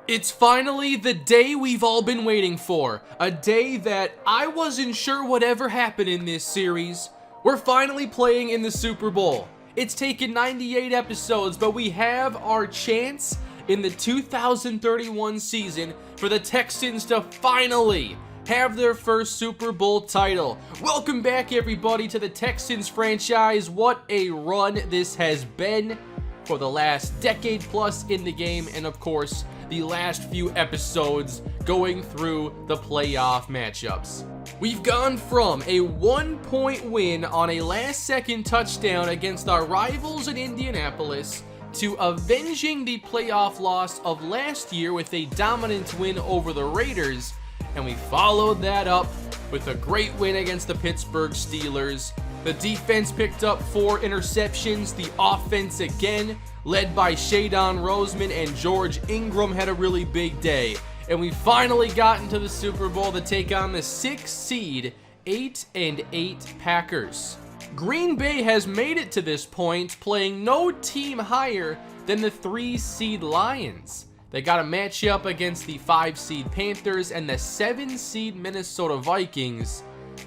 It's finally the day we've all been waiting for. A day that I wasn't sure would ever happen in this series. We're finally playing in the Super Bowl. It's taken 98 episodes, but we have our chance in the 2031 season for the Texans to finally have their first Super Bowl title. Welcome back, everybody, to the Texans franchise. What a run this has been for the last decade plus in the game, and of course, the last few episodes going through the playoff matchups. We've gone from a 1-point win on a last-second touchdown against our rivals in Indianapolis to avenging the playoff loss of last year with a dominant win over the Raiders, and we followed that up with a great win against the Pittsburgh Steelers. The defense picked up 4 interceptions. The offense, again, led by Shadon Roseman and George Ingram, had a really big day. And we finally got into the Super Bowl to take on the 6th seed 8-8 Packers. Green Bay has made it to this point, playing no team higher than the 3 seed Lions. They got a matchup against the 5 seed Panthers and the 7 seed Minnesota Vikings.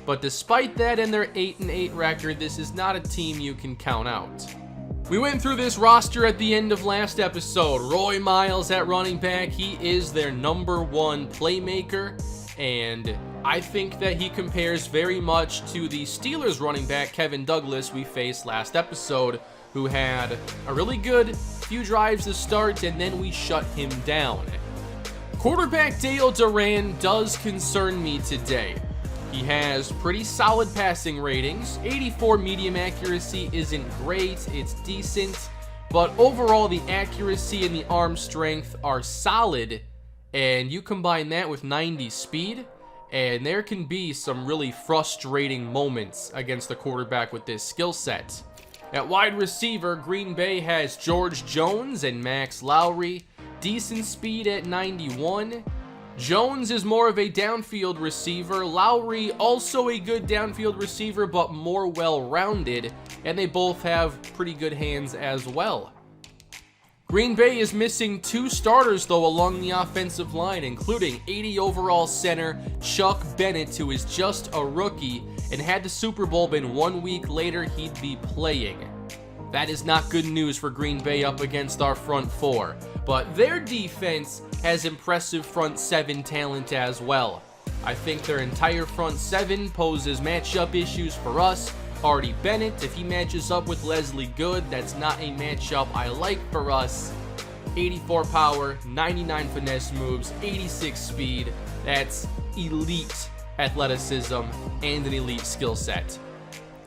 But despite that and their 8-8 record, this is not a team you can count out. We went through this roster at the end of last episode. Roy Miles at running back. He is their #1 playmaker, and I think that he compares very much to the Steelers running back Kevin Douglas we faced last episode, who had a really good few drives to start, and then we shut him down. Quarterback Dale Duran does concern me today. He has pretty solid passing ratings. 84 medium accuracy isn't great, it's decent, but overall the accuracy and the arm strength are solid, and you combine that with 90 speed, and there can be some really frustrating moments against a quarterback with this skill set. At wide receiver, Green Bay has George Jones and Max Lowry. Decent speed at 91. Jones is more of a downfield receiver. Lowry also a good downfield receiver, but more well-rounded, and they both have pretty good hands as well. Green Bay is missing 2 starters, though, along the offensive line, including 80 overall center Chuck Bennett, who is just a rookie, and had the Super Bowl been 1 week later, he'd be playing. That is not good news for Green Bay up against our front 4, but their defense has impressive front 7 talent as well. I think their entire front 7 poses matchup issues for us. Artie Bennett, if he matches up with Leslie Good, that's not a matchup I like for us. 84 power, 99 finesse moves, 86 speed. That's elite athleticism and an elite skill set.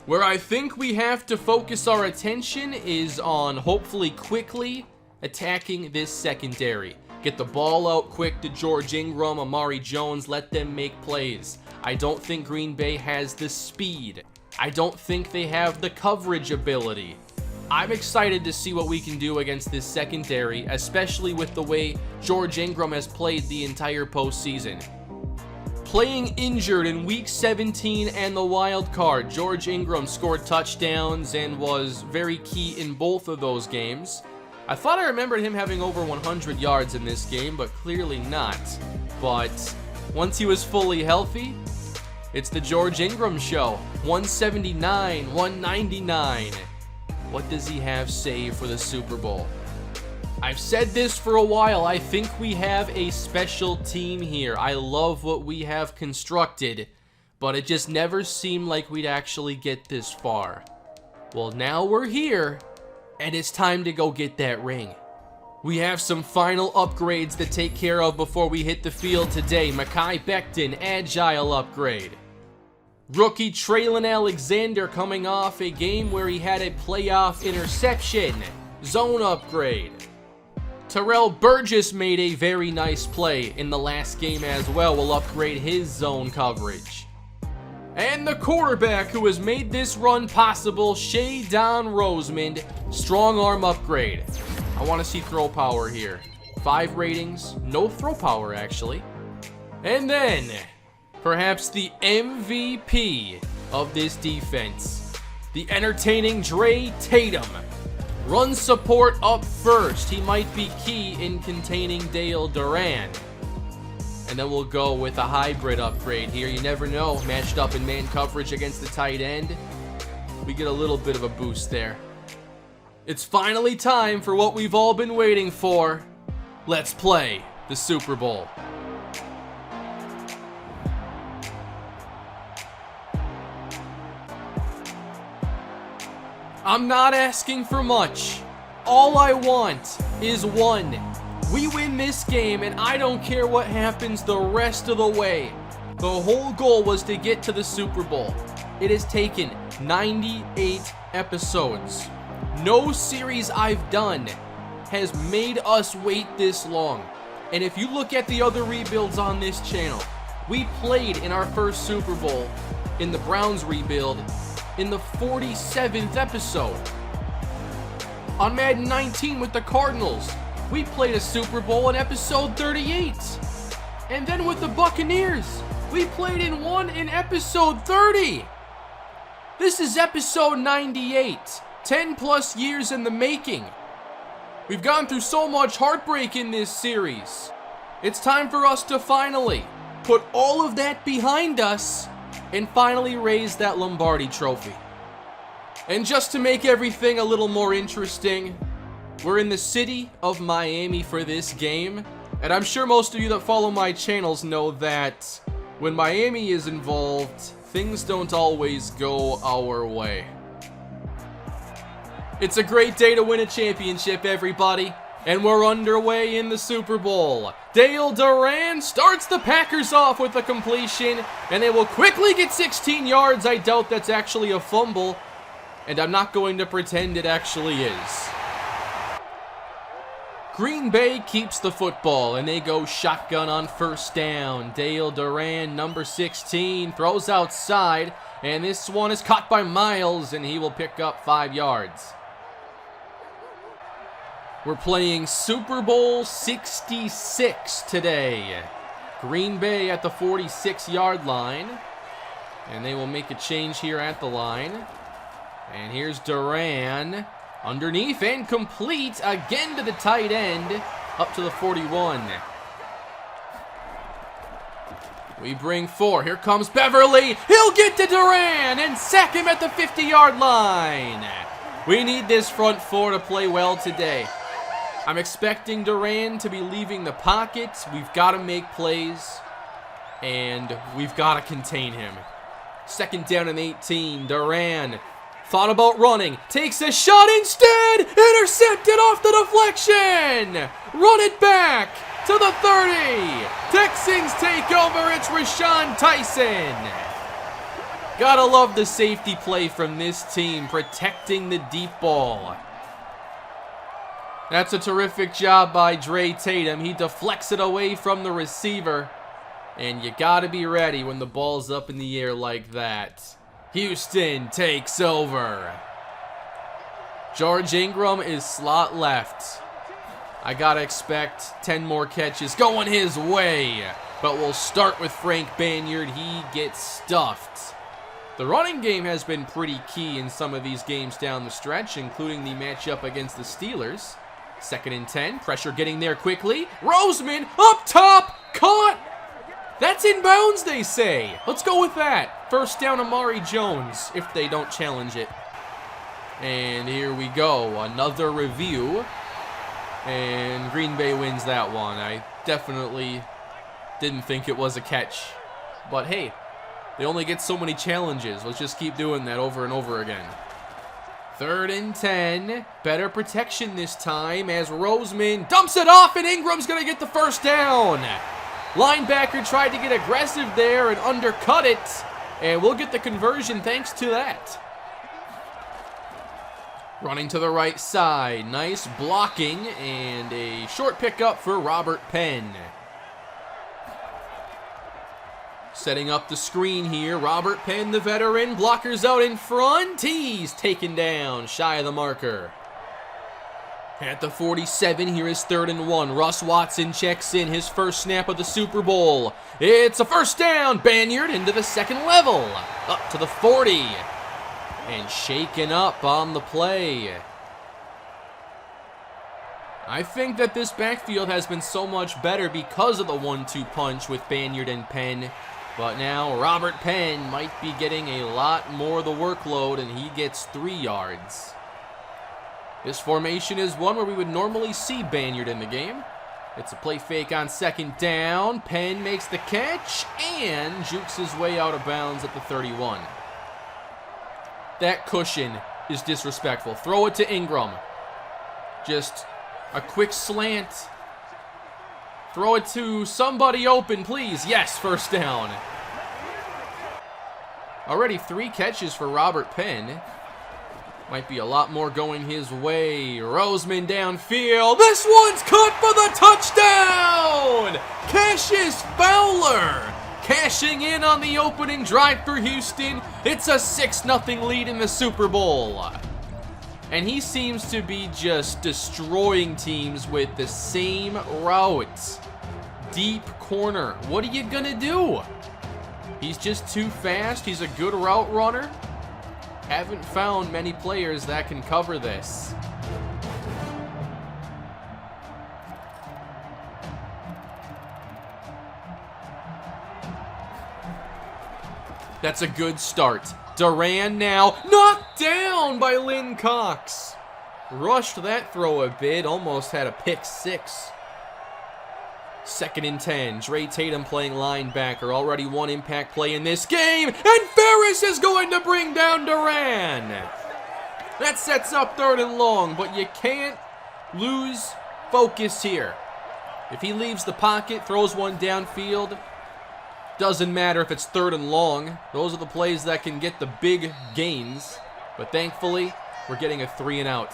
Where I think we have to focus our attention is on hopefully quickly attacking this secondary. Get the ball out quick to George Ingram, Amari Jones, let them make plays. I don't think Green Bay has the speed. I don't think they have the coverage ability. I'm excited to see what we can do against this secondary, especially with the way George Ingram has played the entire postseason. Playing injured in Week 17 and the wild card, George Ingram scored touchdowns and was very key in both of those games. I thought I remembered him having over 100 yards in this game, but clearly not. But once he was fully healthy, it's the George Ingram show. 179, 199. What does he have saved for the Super Bowl? I've said this for a while. I think we have a special team here. I love what we have constructed, but it just never seemed like we'd actually get this far. Well, now we're here, and it's time to go get that ring. We have some final upgrades to take care of before we hit the field today. Mekhi Becton, agile upgrade. Rookie Traylon Alexander coming off a game where he had a playoff interception. Zone upgrade. Terrell Burgess made a very nice play in the last game as well. We'll upgrade his zone coverage. And the quarterback who has made this run possible, Shadon Roseman, strong arm upgrade. I want to see throw power here. 5 ratings, no throw power actually. And then, perhaps the MVP of this defense, the entertaining Dre Tatum. Run support up first. He might be key in containing Dale Duran. And then we'll go with a hybrid upgrade here. You never know. Matched up in man coverage against the tight end. We get a little bit of a boost there. It's finally time for what we've all been waiting for. Let's play the Super Bowl. I'm not asking for much. All I want is one. We win this game and I don't care what happens the rest of the way. The whole goal was to get to the Super Bowl. It has taken 98 episodes. No series I've done has made us wait this long. And if you look at the other rebuilds on this channel, we played in our first Super Bowl in the Browns rebuild in the 47th episode. On Madden 19 with the Cardinals, we played a Super Bowl in episode 38. And then with the Buccaneers, we played in one in episode 30. This is episode 98, 10 plus years in the making. We've gone through so much heartbreak in this series. It's time for us to finally put all of that behind us and finally raise that Lombardi trophy. And just to make everything a little more interesting, we're in the city of Miami for this game. And I'm sure most of you that follow my channels know that when Miami is involved, things don't always go our way. It's a great day to win a championship, everybody. And we're underway in the Super Bowl. Dale Duran starts the Packers off with a completion, and they will quickly get 16 yards. I doubt that's actually a fumble, and I'm not going to pretend it actually is. Green Bay keeps the football, and they go shotgun on first down. Dale Duran, number 16, throws outside, and this one is caught by Miles, and he will pick up 5 yards. We're playing Super Bowl 66 today. Green Bay at the 46-yard line. And they will make a change here at the line. And here's Duran. Underneath and complete again to the tight end. Up to the 41. We bring 4. Here comes Beverly. He'll get to Duran and sack him at the 50-yard line. We need this front 4 to play well today. I'm expecting Duran to be leaving the pocket. We've got to make plays, and we've got to contain him. Second down and 18. Duran thought about running. Takes a shot instead. Intercepted off the deflection. Run it back to the 30. Texans take over. It's Rashawn Tyson. Gotta love the safety play from this team, protecting the deep ball. That's a terrific job by Dre Tatum. He deflects it away from the receiver. And you gotta be ready when the ball's up in the air like that. Houston takes over. George Ingram is slot left. I gotta expect 10 more catches going his way. But we'll start with Frank Banyard. He gets stuffed. The running game has been pretty key in some of these games down the stretch, including the matchup against the Steelers. Second and 10, pressure getting there quickly. Roseman up top, caught. That's in bounds, they say. Let's go with that. First down, Amari Jones, if they don't challenge it. And here we go, another review. And Green Bay wins that one. I definitely didn't think it was a catch. But hey, they only get so many challenges. Let's just keep doing that over and over again. Third and 10. Better protection this time as Roseman dumps it off and Ingram's going to get the first down. Linebacker tried to get aggressive there and undercut it. And we'll get the conversion thanks to that. Running to the right side. Nice blocking and a short pickup for Robert Penn. Setting up the screen here. Robert Penn, the veteran. Blockers out in front. He's taken down. Shy of the marker. At the 47, here is 3rd and 1. Russ Watson checks in his first snap of the Super Bowl. It's a first down. Banyard into the second level. Up to the 40. And shaken up on the play. I think that this backfield has been so much better because of the 1-2 punch with Banyard and Penn. But now Robert Penn might be getting a lot more of the workload, and he gets 3 yards. This formation is one where we would normally see Banyard in the game. It's a play fake on 2nd down. Penn makes the catch and jukes his way out of bounds at the 31. That cushion is disrespectful. Throw it to Ingram. Just a quick slant. Throw it to somebody open, please. Yes, 1st down. Already 3 catches for Robert Penn. Might be a lot more going his way. Roseman downfield. This one's caught for the touchdown! Cassius Fowler cashing in on the opening drive for Houston. It's a 6-0 lead in the Super Bowl. And he seems to be just destroying teams with the same route. Deep corner. What are you gonna do? He's just too fast. He's a good route runner. Haven't found many players that can cover this. That's a good start. Duran now knocked down by Lynn Cox. Rushed that throw a bit, almost had a pick 6. 2nd and 10. Dre Tatum playing linebacker. Already 1 impact play in this game. And Ferris is going to bring down Duran. That sets up 3rd and long, but you can't lose focus here. If he leaves the pocket, throws one downfield, doesn't matter if it's 3rd and long. Those are the plays that can get the big gains. But thankfully, we're getting a 3 and out.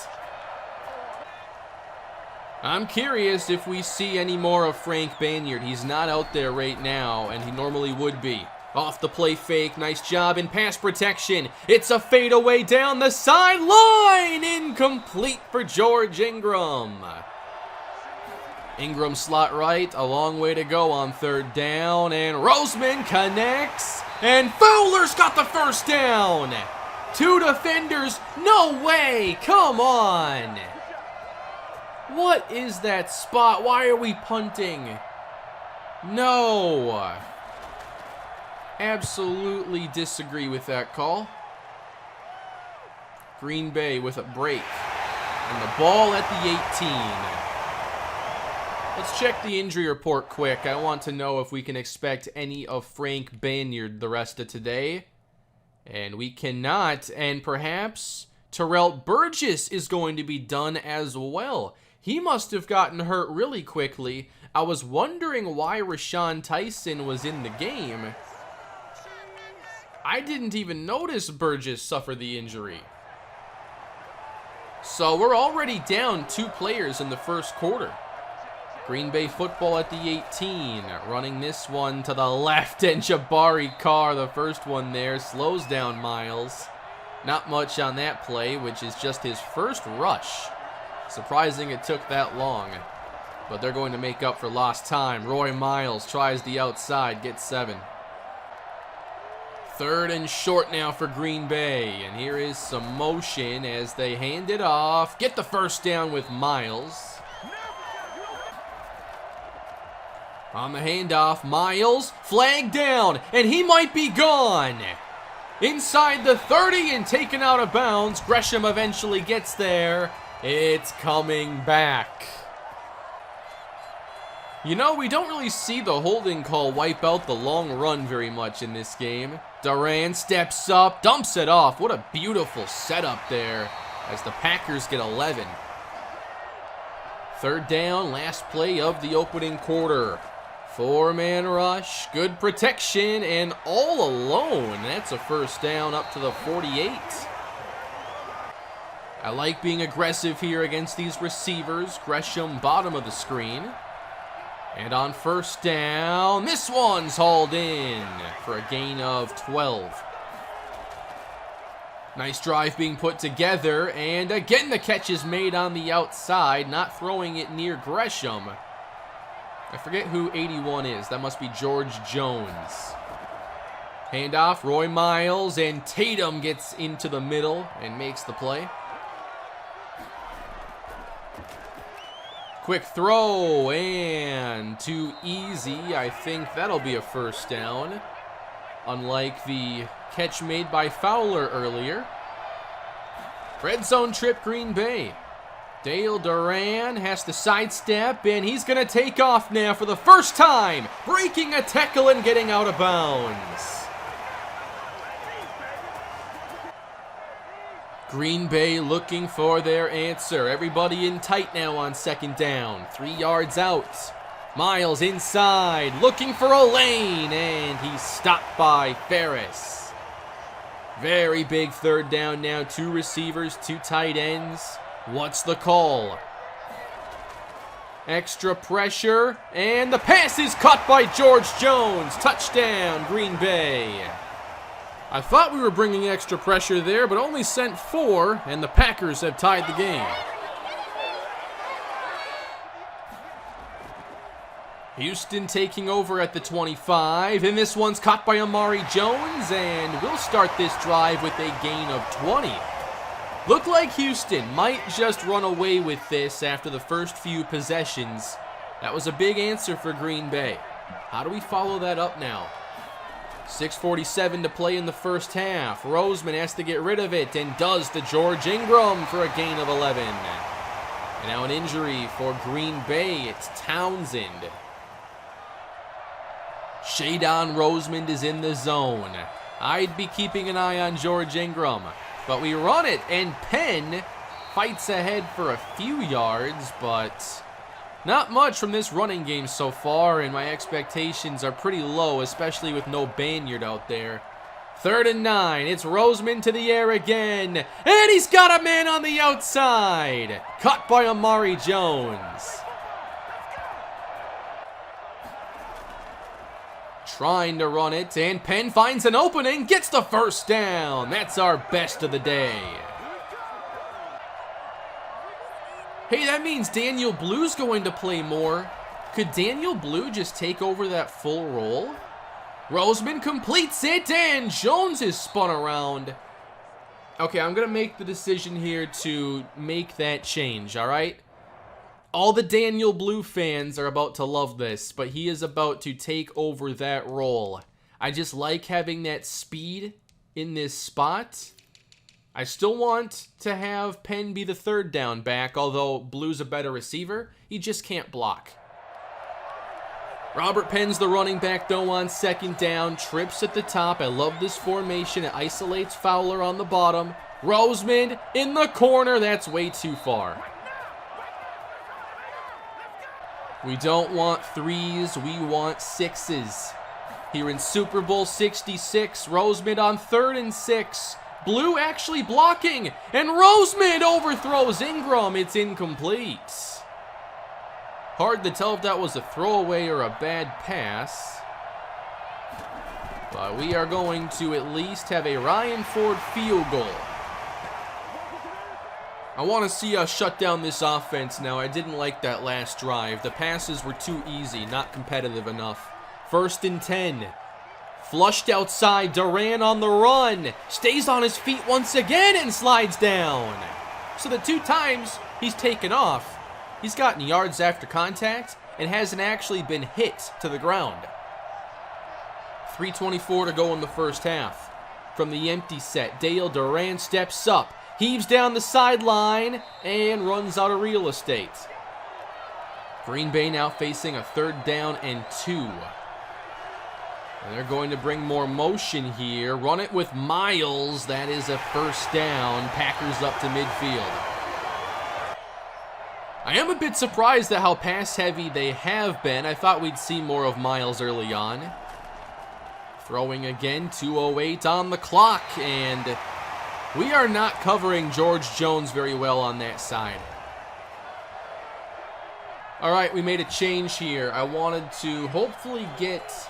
I'm curious if we see any more of Frank Banyard. He's not out there right now, and he normally would be. Off the play fake. Nice job in pass protection. It's a fadeaway down the sideline. Incomplete for George Ingram. Ingram slot right, a long way to go on 3rd down, and Roseman connects, and Fowler's got the 1st down. 2 defenders, no way, come on. What is that spot? Why are we punting? No. Absolutely disagree with that call. Green Bay with a break, and the ball at the 18. Let's check the injury report quick. I want to know if we can expect any of Frank Banyard the rest of today. And we cannot. And perhaps Terrell Burgess is going to be done as well. He must have gotten hurt really quickly. I was wondering why Rashawn Tyson was in the game. I didn't even notice Burgess suffer the injury. So we're already down 2 players in the 1st quarter. Green Bay football at the 18, running this one to the left, and Jabari Carr, the first one there, slows down Miles. Not much on that play, which is just his 1st rush. Surprising it took that long, but they're going to make up for lost time. Roy Miles tries the outside, gets 7. 3rd and short now for Green Bay, and here is some motion as they hand it off. Get the 1st down with Miles. On the handoff, Miles, flag down, and he might be gone. Inside the 30 and taken out of bounds. Gresham eventually gets there. It's coming back. You know, we don't really see the holding call wipe out the long run very much in this game. Duran steps up, dumps it off. What a beautiful setup there as the Packers get 11. 3rd down, last play of the opening quarter. 4-man rush, good protection, and all alone. That's a 1st down up to the 48. I like being aggressive here against these receivers. Gresham, bottom of the screen. And on 1st down, this one's hauled in for a gain of 12. Nice drive being put together, and again the catch is made on the outside, not throwing it near Gresham. I forget who 81 is. That must be George Jones. Handoff, Roy Miles, and Tatum gets into the middle and makes the play. quick throw, and too easy. I think that'll be a first down. Unlike the catch made by Fowler earlier. Red zone trip, Green Bay. Dale Duran has to sidestep, and he's going to take off now for the first time, breaking a tackle and getting out of bounds. Green Bay looking for their answer. Everybody in tight now on second down. 3 yards out. Miles inside, looking for a lane, and he's stopped by Ferris. Very big third down now. 2 receivers, 2 tight ends. What's the call? Extra pressure, and the pass is caught by George Jones. Touchdown, Green Bay. I thought we were bringing extra pressure there, but only sent 4, and the Packers have tied the game. Houston taking over at the 25, and this one's caught by Amari Jones, and we'll start this drive with a gain of 20. Looked like Houston might just run away with this after the first few possessions. That was a big answer for Green Bay. How do we follow that up now? 6:47 to play in the first half. Roseman has to get rid of it and does to George Ingram for a gain of 11. And now an injury for Green Bay. It's Townsend. Shadon Rosemond is in the zone. I'd be keeping an eye on George Ingram. But we run it, and Penn fights ahead for a few yards, but not much from this running game so far, and my expectations are pretty low, especially with no Banyard out there. 3rd and 9, it's Roseman to the air again, and he's got a man on the outside. Caught by Amari Jones. Trying to run it, and Penn finds an opening, gets the first down. That's our best of the day. Hey, that means Daniel Blue's going to play more. Could Daniel Blue just take over that full role? Roseman completes it, and Jones is spun around. Okay, I'm going to make the decision here to make that change, all right? All the Daniel Blue fans are about to love this, but he is about to take over that role. I just like having that speed in this spot. I still want to have Penn be the 3rd down back, although Blue's a better receiver. He just can't block. Robert Penn's the running back, though, on 2nd down. Trips at the top. I love this formation. It isolates Fowler on the bottom. Roseman in the corner. That's way too far. We don't want 3s, we want 6s. Here in Super Bowl 66, Roseman on 3rd and 6. Blue actually blocking, and Roseman overthrows Ingram. It's incomplete. Hard to tell if that was a throwaway or a bad pass. But we are going to at least have a Ryan Ford field goal. I want to see us shut down this offense now. I didn't like that last drive. The passes were too easy, not competitive enough. 1st and 10. Flushed outside, Duran on the run. Stays on his feet once again and slides down. So the 2 times he's taken off, he's gotten yards after contact and hasn't actually been hit to the ground. 3:24 to go in the first half. From the empty set, Dale Duran steps up. Heaves down the sideline and runs out of real estate. Green Bay now facing a 3rd down and 2. And they're going to bring more motion here. Run it with Miles. That is a first down. Packers up to midfield. I am a bit surprised at how pass heavy they have been. I thought we'd see more of Miles early on. Throwing again, 2:08 on the clock, and we are not covering George Jones very well on that side. All right, we made a change here. I wanted to hopefully get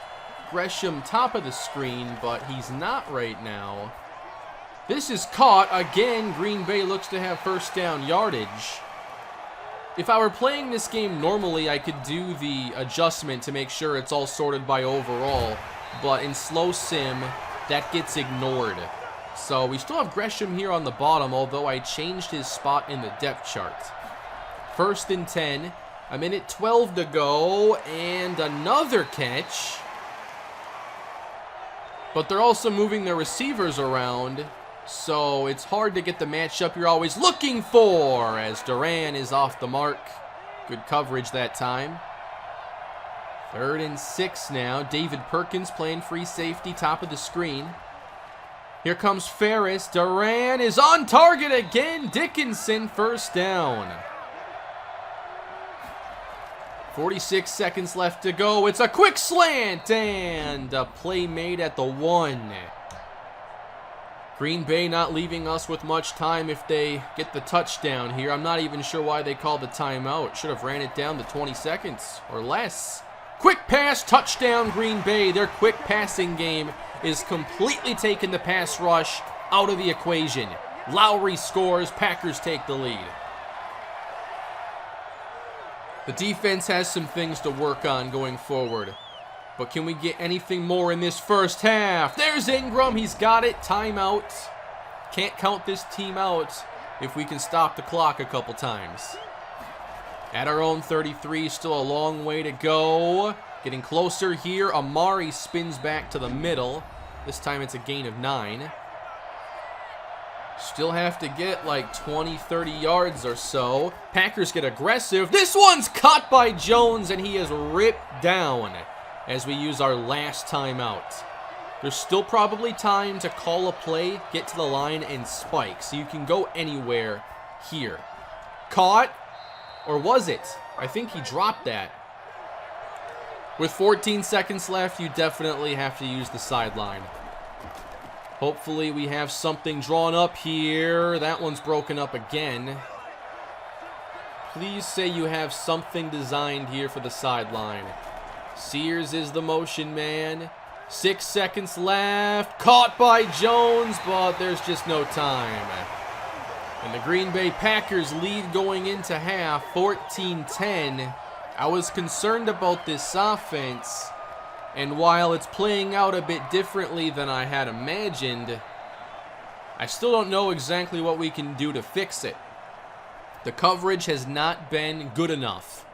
Gresham top of the screen, but he's not right now. This is caught. Again, Green Bay looks to have first down yardage. If I were playing this game normally, I could do the adjustment to make sure it's all sorted by overall, but in slow sim, that gets ignored. So we still have Gresham here on the bottom, although I changed his spot in the depth chart. 1st and 10. A minute 12 to go, and another catch. But they're also moving their receivers around, so it's hard to get the matchup you're always looking for, as Duran is off the mark. Good coverage that time. 3rd and 6 now. David Perkins playing free safety, top of the screen. Here comes Ferris. Duran is on target again. Dickinson, first down. 46 seconds left to go. It's a quick slant and a play made at the 1. Green Bay not leaving us with much time if they get the touchdown here. I'm not even sure why they called the timeout. Should have ran it down to 20 seconds or less. Quick pass, touchdown Green Bay. Their quick passing game is completely taking the pass rush out of the equation. Lowry scores, Packers take the lead. The defense has some things to work on going forward. But can we get anything more in this first half? There's Ingram, he's got it, timeout. Can't count this team out if we can stop the clock a couple times. At our own 33, still a long way to go. Getting closer here, Amari spins back to the middle. This time it's a gain of 9. Still have to get like 20, 30 yards or so. Packers get aggressive. This one's caught by Jones, and he is ripped down as we use our last timeout. There's still probably time to call a play, get to the line, and spike. So you can go anywhere here. Caught. Or was it? I think he dropped that. With 14 seconds left, you definitely have to use the sideline. Hopefully we have something drawn up here. That one's broken up again. Please say you have something designed here for the sideline. Sears is the motion man. 6 seconds left. Caught by Jones, but there's just no time. And the Green Bay Packers lead going into half, 14-10. I was concerned about this offense, and while it's playing out a bit differently than I had imagined, I still don't know exactly what we can do to fix it. The coverage has not been good enough.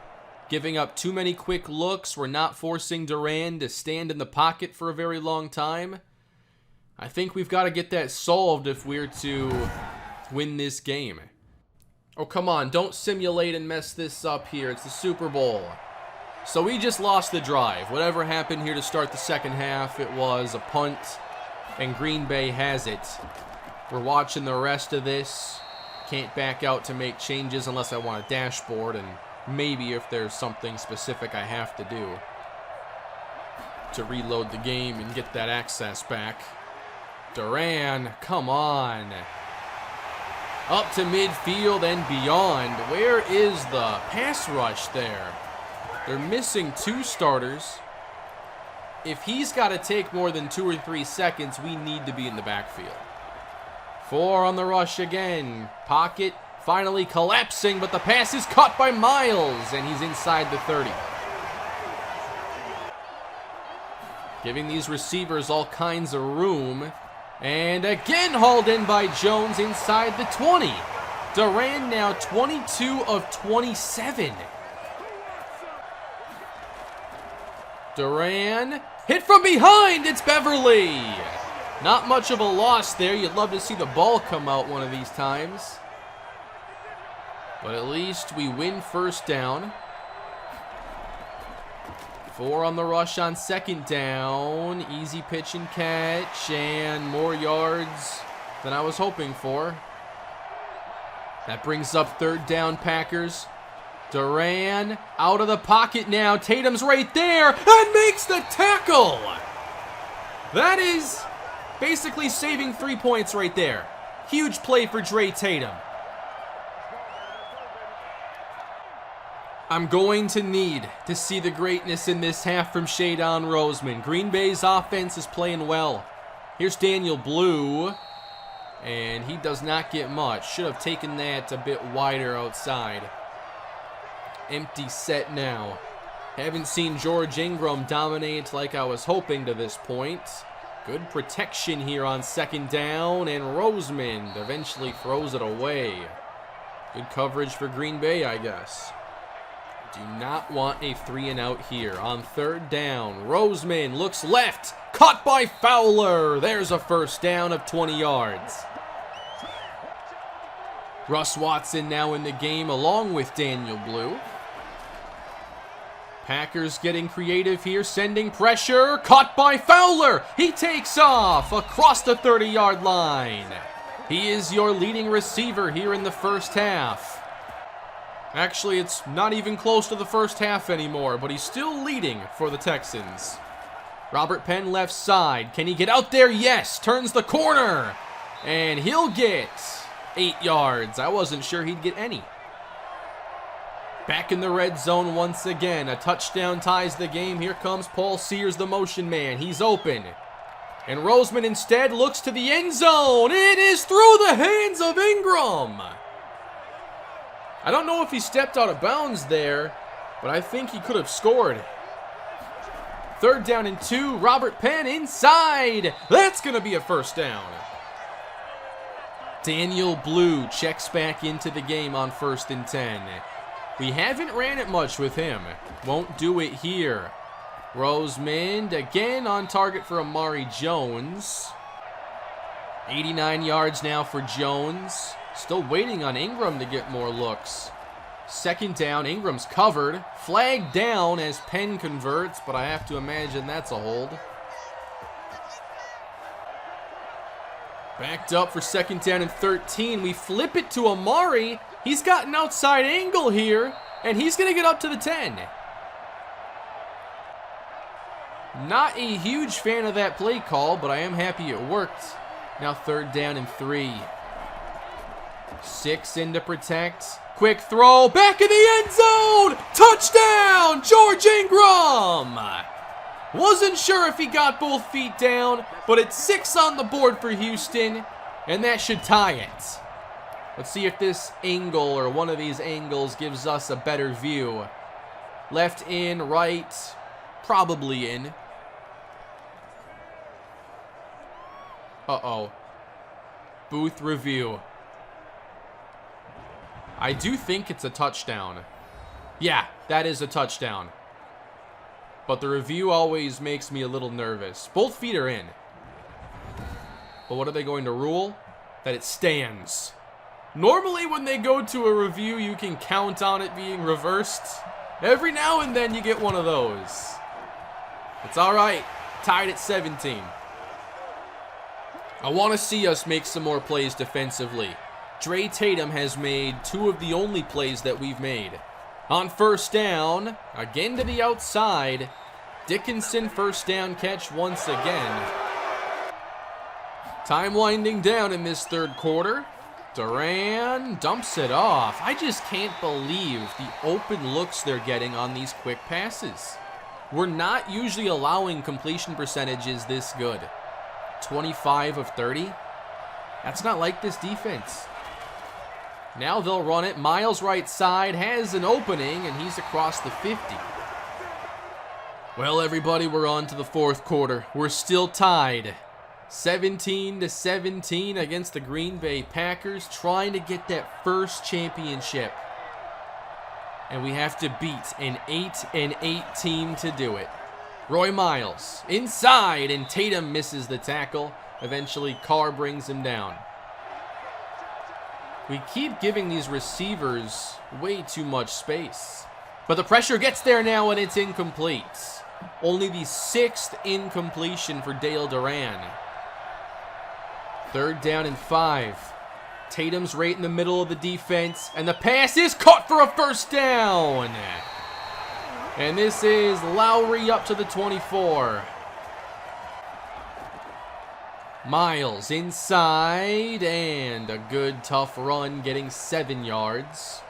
Giving up too many quick looks. We're not forcing Duran to stand in the pocket for a very long time. I think we've got to get that solved if we're to win this game. Oh, come on. Don't simulate and mess this up here. It's the Super Bowl. So we just lost the drive. Whatever happened here to start the second half, it was a punt, and Green Bay has it. We're watching the rest of this. Can't back out to make changes unless I want a dashboard, and maybe if there's something specific I have to do to reload the game and get that access back. Duran, come on. Up to midfield and beyond. Where is the pass rush there? They're missing 2 starters. If he's got to take more than 2 or 3 seconds, we need to be in the backfield. 4 on the rush again. Pocket finally collapsing, but the pass is caught by Miles, and he's inside the 30. Giving these receivers all kinds of room. And again hauled in by Jones inside the 20. Duran now 22 of 27. Duran hit from behind. It's Beverly. Not much of a loss there. You'd love to see the ball come out one of these times. But at least we win first down. 4 on the rush on second down. Easy pitch and catch, and more yards than I was hoping for. That brings up third down, Packers. Duran out of the pocket now. Tatum's right there and makes the tackle. That is basically saving 3 points right there. Huge play for Dre Tatum. I'm going to need to see the greatness in this half from Shadon Roseman. Green Bay's offense is playing well. Here's Daniel Blue, and he does not get much. Should have taken that a bit wider outside. Empty set now. Haven't seen George Ingram dominate like I was hoping to this point. Good protection here on second down, and Roseman eventually throws it away. Good coverage for Green Bay, I guess. Do not want a 3-and-out here. On third down, Roseman looks left. Caught by Fowler. There's a first down of 20 yards. Russ Watson now in the game along with Daniel Blue. Packers getting creative here, sending pressure. Caught by Fowler. He takes off across the 30-yard line. He is your leading receiver here in the first half. Actually, it's not even close to the first half anymore, but he's still leading for the Texans. Robert Penn left side. Can he get out there? Yes. Turns the corner. And he'll get 8 yards. I wasn't sure he'd get any. Back in the red zone once again. A touchdown ties the game. Here comes Paul Sears, the motion man. He's open. And Roseman instead looks to the end zone. It is through the hands of Ingram. I don't know if he stepped out of bounds there, but I think he could have scored. Third down and 2. Robert Penn inside. That's going to be a first down. Daniel Blue checks back into the game on 1st and 10. We haven't ran it much with him. Won't do it here. Roseman again on target for Amari Jones. 89 yards now for Jones. Still waiting on Ingram to get more looks. Second down, Ingram's covered. Flag down as Penn converts, but I have to imagine that's a hold. Backed up for second down and 13. We flip it to Amari. He's got an outside angle here, and he's going to get up to the 10. Not a huge fan of that play call, but I am happy it worked. Now third down and 3. 6 in to protect. Quick throw. Back in the end zone. Touchdown, George Ingram. Wasn't sure if he got both feet down, but it's 6 on the board for Houston, and that should tie it. Let's see if this angle or one of these angles gives us a better view. Left in, right, probably in. Uh-oh. Booth review. I do think it's a touchdown. Yeah, that is a touchdown. But the review always makes me a little nervous. Both feet are in. But what are they going to rule? That it stands. Normally when they go to a review, you can count on it being reversed. Every now and then you get one of those. It's alright. Tied at 17. I want to see us make some more plays defensively. Dre Tatum has made 2 of the only plays that we've made. On first down, again to the outside. Dickinson first down catch once again. Time winding down in this third quarter. Duran dumps it off. I just can't believe the open looks they're getting on these quick passes. We're not usually allowing completion percentages this good. 25 of 30. That's not like this defense. Now they'll run it. Miles right side has an opening, and he's across the 50. Well, everybody, we're on to the fourth quarter. We're still tied. 17-17 against the Green Bay Packers, trying to get that first championship. And we have to beat an 8-8 team to do it. Roy Miles inside, and Tatum misses the tackle. Eventually, Carr brings him down. We keep giving these receivers way too much space. But the pressure gets there now, and it's incomplete. Only the 6th incompletion for Dale Duran. Third down and 5. Tatum's right in the middle of the defense, and the pass is caught for a first down. And this is Lowry up to the 24. Miles inside, and a good tough run, getting 7 yards.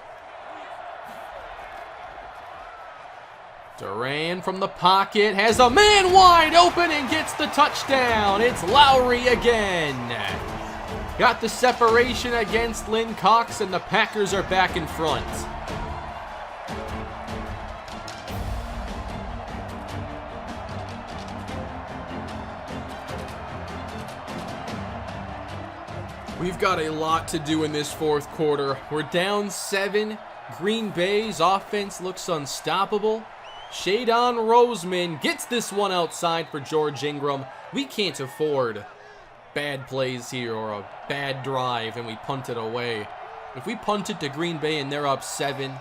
Duran from the pocket has a man wide open and gets the touchdown. It's Lowry again. Got the separation against Lynn Cox, and the Packers are back in front. We've got a lot to do in this fourth quarter. We're down 7. Green Bay's offense looks unstoppable. Shadon Roseman gets this one outside for George Ingram. We can't afford bad plays here or a bad drive and we punt it away. If we punt it to Green Bay and they're up 7,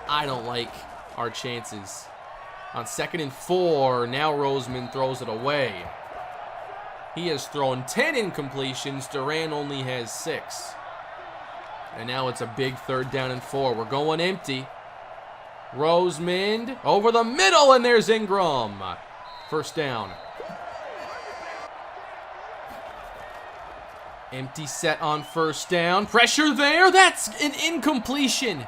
I don't like our chances. On 2nd and 4, now Roseman throws it away. He has thrown 10 incompletions. Duran only has 6. And now it's a big 3rd down and 4. We're going empty. Roseman over the middle, and there's Ingram. 1st down. Empty set on 1st down. Pressure there. That's an incompletion.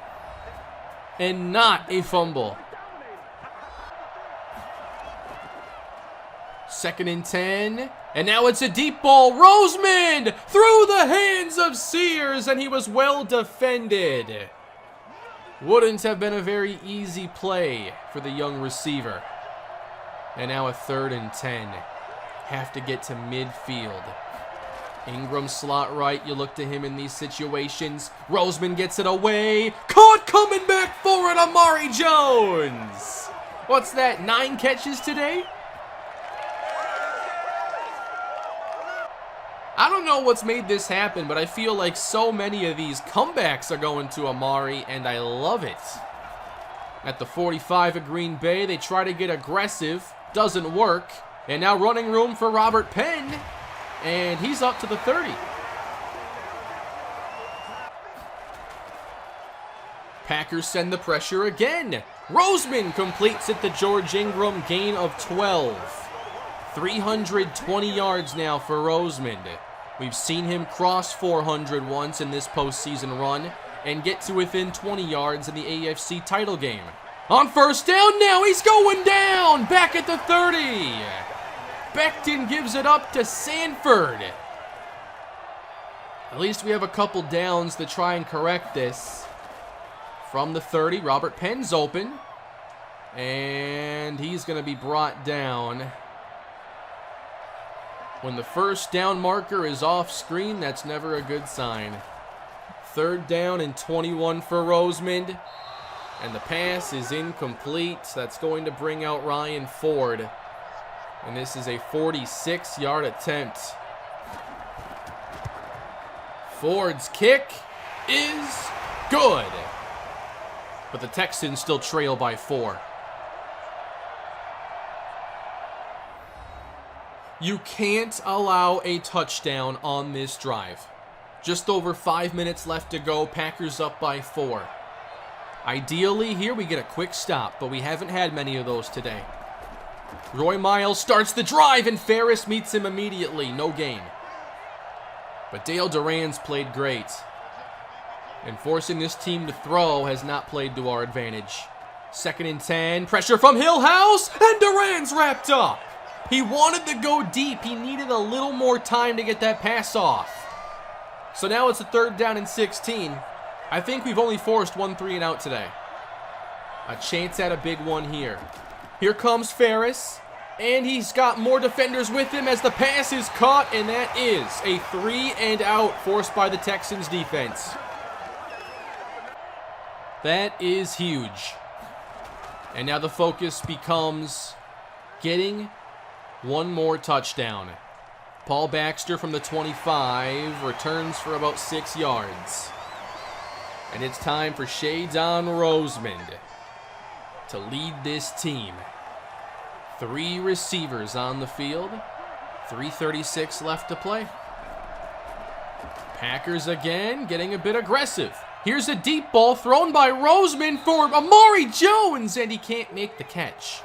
And not a fumble. 2nd and 10. And now it's a deep ball. Roseman through the hands of Sears, and he was well defended. Wouldn't have been a very easy play for the young receiver. And now a 3rd and 10. Have to get to midfield. Ingram slot right. You look to him in these situations. Roseman gets it away. Caught coming back for it. Amari Jones. What's that? 9 catches today? I don't know what's made this happen, but I feel like so many of these comebacks are going to Amari, and I love it. At the 45 of Green Bay, they try to get aggressive. Doesn't work. And now running room for Robert Penn. And he's up to the 30. Packers send the pressure again. Roseman completes it to George Ingram, gain of 12. 320 yards now for Roseman. We've seen him cross 400 once in this postseason run and get to within 20 yards in the AFC title game. On 1st down now, he's going down, back at the 30. Becton gives it up to Sanford. At least we have a couple downs to try and correct this. From the 30, Robert Penn's open. And he's going to be brought down. When the 1st down marker is off screen, that's never a good sign. 3rd down and 21 for Roseman. And the pass is incomplete. That's going to bring out Ryan Ford. And this is a 46-yard attempt. Ford's kick is good. But the Texans still trail by 4. You can't allow a touchdown on this drive. Just over 5 minutes left to go. Packers up by 4. Ideally, here we get a quick stop, but we haven't had many of those today. Roy Miles starts the drive, and Ferris meets him immediately. No gain. But Dale Duran's played great. And forcing this team to throw has not played to our advantage. 2nd and 10. Pressure from Hillhouse, and Duran's wrapped up. He wanted to go deep. He needed a little more time to get that pass off. So now it's a 3rd down and 16. I think we've only forced 1 3-and-out today. A chance at a big one here. Here comes Ferris. And he's got more defenders with him as the pass is caught. And that is a 3-and-out forced by the Texans defense. That is huge. And now the focus becomes getting one more touchdown. Paul Baxter from the 25 returns for about 6 yards. And it's time for Shadon Roseman to lead this team. 3 receivers on the field. 3:36 left to play. Packers again getting a bit aggressive. Here's a deep ball thrown by Roseman for Amari Jones, and he can't make the catch.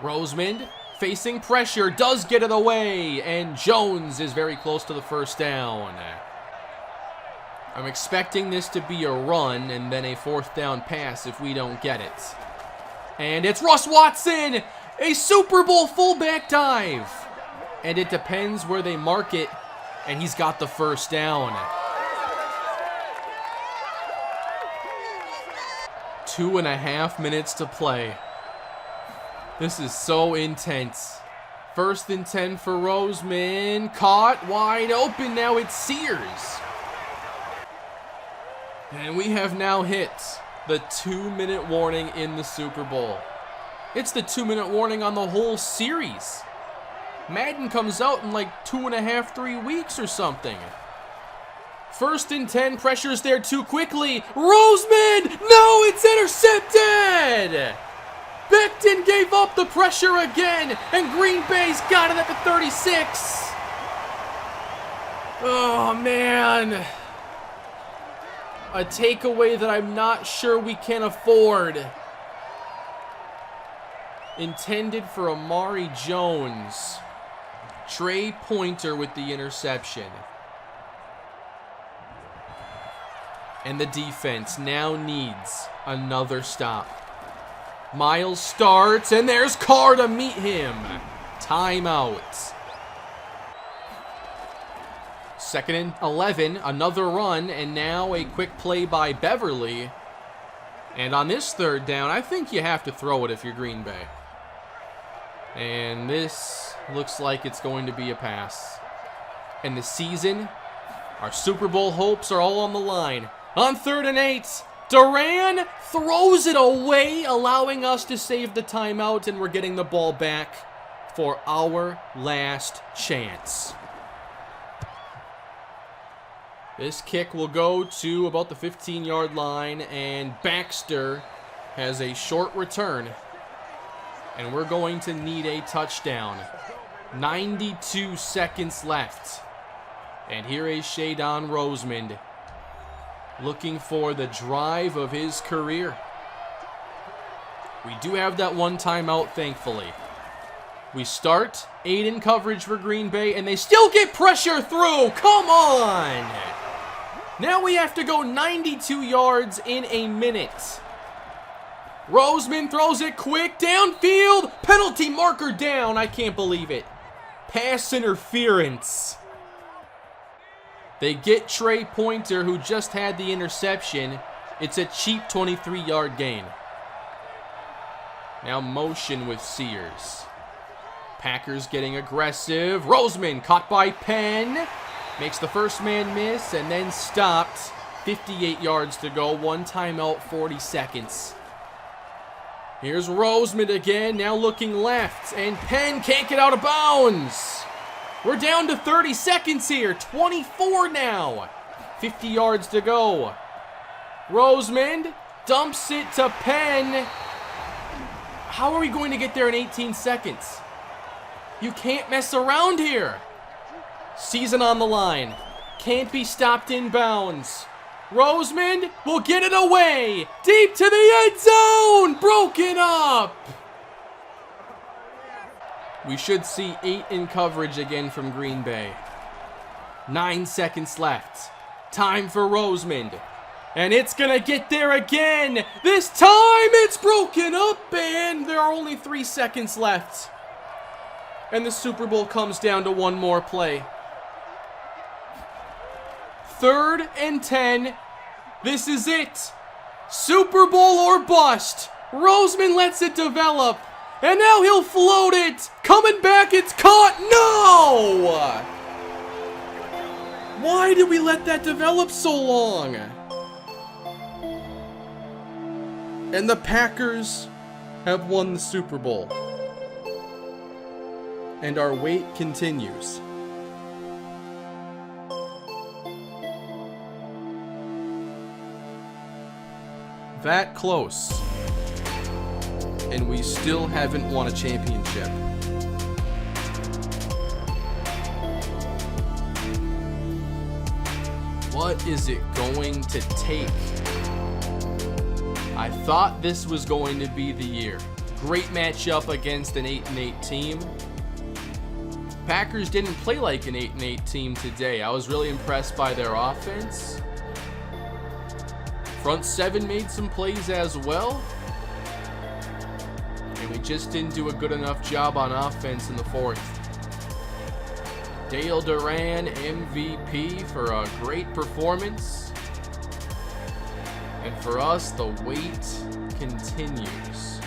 Roseman facing pressure, does get it away, and Jones is very close to the 1st down. I'm expecting this to be a run and then a 4th down pass if we don't get it. And it's Russ Watson, a Super Bowl fullback dive. And it depends where they mark it, and he's got the 1st down. 2.5 minutes to play. This is so intense. 1st and 10 for Roseman. Caught wide open. Now it's Sears. And we have now hit the 2-minute warning in the Super Bowl. It's the 2-minute warning on the whole series. Madden comes out in like 2.5, 3 weeks or something. 1st and 10, pressure's there too quickly. Roseman! No, it's intercepted! Becton gave up the pressure again, and Green Bay's got it at the 36. Oh, man. A takeaway that I'm not sure we can afford. Intended for Amari Jones. Trey Pointer with the interception. And the defense now needs another stop. Miles starts, and there's Carr to meet him. Timeout. 2nd and 11, another run, and now a quick play by Beverly. And on this 3rd down, I think you have to throw it if you're Green Bay. And this looks like it's going to be a pass. And the season, our Super Bowl hopes are all on the line. On 3rd and 8, Duran throws it away, allowing us to save the timeout, and we're getting the ball back for our last chance. This kick will go to about the 15-yard line, and Baxter has a short return. And we're going to need a touchdown. 92 seconds left. And here is Shadon Rosemond looking for the drive of his career. We do have that one timeout, thankfully. We start 8 in coverage for Green Bay, and they still get pressure through. Come on! Now we have to go 92 yards in a minute. Roseman throws it quick downfield. Penalty marker down. I can't believe it. Pass interference. They get Trey Pointer, who just had the interception. It's a cheap 23-yard gain. Now motion with Sears. Packers getting aggressive. Roseman caught by Penn. Makes the first man miss and then stopped. 58 yards to go. One timeout, 40 seconds. Here's Roseman again, now looking left, and Penn can't get out of bounds. We're down to 30 seconds here, 24 now. 50 yards to go. Roseman dumps it to Penn. How are we going to get there in 18 seconds? You can't mess around here. Season on the line. Can't be stopped in bounds. Roseman will get it away. Deep to the end zone. Broken up. We should see 8 in coverage again from Green Bay. 9 seconds left. Time for Roseman. And it's going to get there again. This time it's broken up, and there are only 3 seconds left. And the Super Bowl comes down to one more play. 3rd and 10. This is it. Super Bowl or bust. Roseman lets it develop. And now he'll float it. Coming back, it's caught. No! Why did we let that develop so long? And the Packers have won the Super Bowl. And our wait continues. That close. And we still haven't won a championship. What is it going to take? I thought this was going to be the year. Great matchup against an 8-8 team. Packers didn't play like an 8-8 team today. I was really impressed by their offense. Front 7 made some plays as well. And we just didn't do a good enough job on offense in the 4th. Dale Duran, MVP for a great performance. And for us, the wait continues.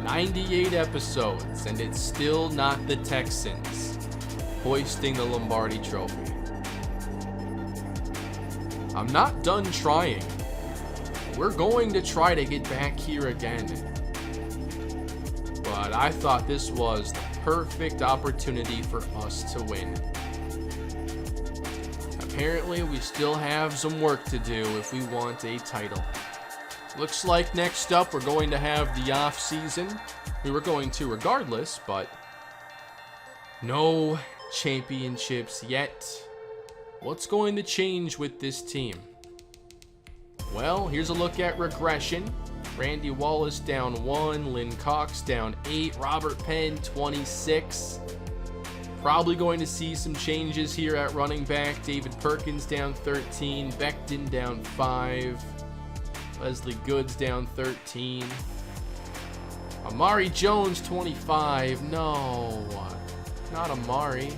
98 episodes, and it's still not the Texans hoisting the Lombardi Trophy. I'm not done trying. We're going to try to get back here again. But I thought this was the perfect opportunity for us to win. Apparently, we still have some work to do if we want a title. Looks like next up we're going to have the off-season. We were going to regardless, but no championships yet. What's going to change with this team? Well, here's a look at regression. Randy Wallace down 1, Lynn Cox down 8, Robert Penn 26. Probably going to see some changes here at running back. David Perkins down 13, Becton down 5, Leslie Goods down 13. Amari Jones 25. No, not Amari.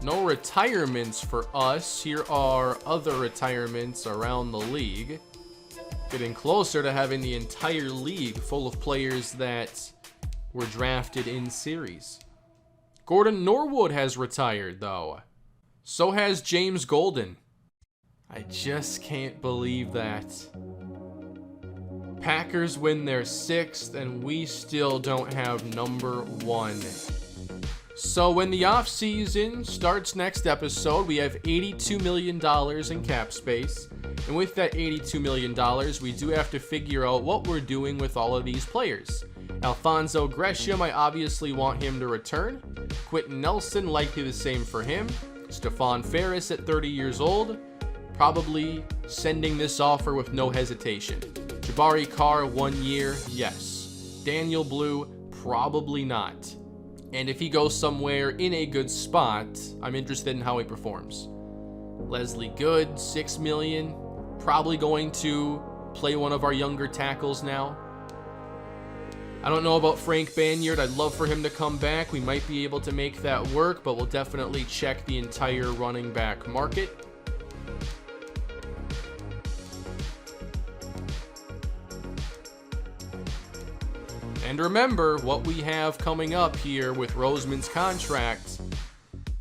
No retirements for us. Here are other retirements around the league. Getting closer to having the entire league full of players that were drafted in series. Gordon Norwood has retired, though. So has James Golden. I just can't believe that. Packers win their 6th, and we still don't have number 1. So when the offseason starts next episode, we have $82 million in cap space. And with that $82 million, we do have to figure out what we're doing with all of these players. Alfonso Gresham, I obviously want him to return. Quentin Nelson, likely the same for him. Stephon Ferris at 30 years old, probably sending this offer with no hesitation. Jabari Carr, 1 year, yes. Daniel Blue, probably not. And if he goes somewhere in a good spot, I'm interested in how he performs. Leslie Good, $6 million, probably going to play one of our younger tackles now. I don't know about Frank Banyard. I'd love for him to come back. We might be able to make that work, but we'll definitely check the entire running back market. And remember what we have coming up here with Roseman's contract.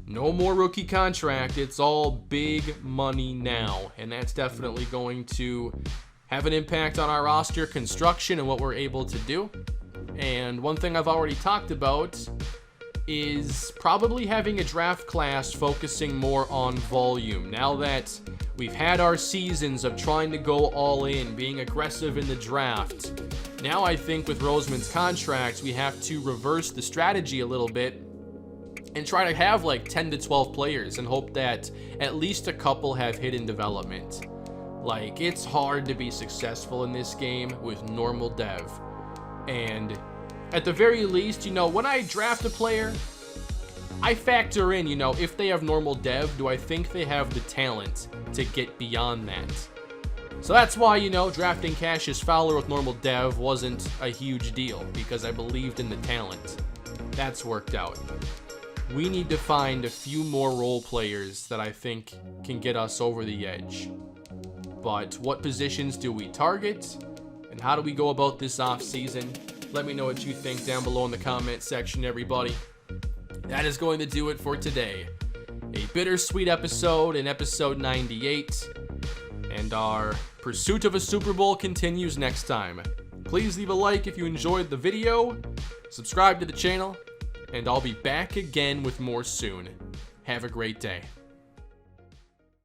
No more rookie contract. It's all big money now. And that's definitely going to have an impact on our roster construction and what we're able to do. And one thing I've already talked about is probably having a draft class focusing more on volume. Now that we've had our seasons of trying to go all in, being aggressive in the draft, now I think with Roseman's contract, we have to reverse the strategy a little bit and try to have like 10 to 12 players and hope that at least a couple have hidden development. Like, it's hard to be successful in this game with normal dev. And at the very least, when I draft a player, I factor in, if they have normal dev, do I think they have the talent to get beyond that? So that's why, drafting Cassius Fowler with normal dev wasn't a huge deal, because I believed in the talent. That's worked out. We need to find a few more role players that I think can get us over the edge. But what positions do we target? And how do we go about this offseason? Let me know what you think down below in the comment section, everybody. That is going to do it for today. A bittersweet episode in episode 98. And our pursuit of a Super Bowl continues next time. Please leave a like if you enjoyed the video, subscribe to the channel, and I'll be back again with more soon. Have a great day.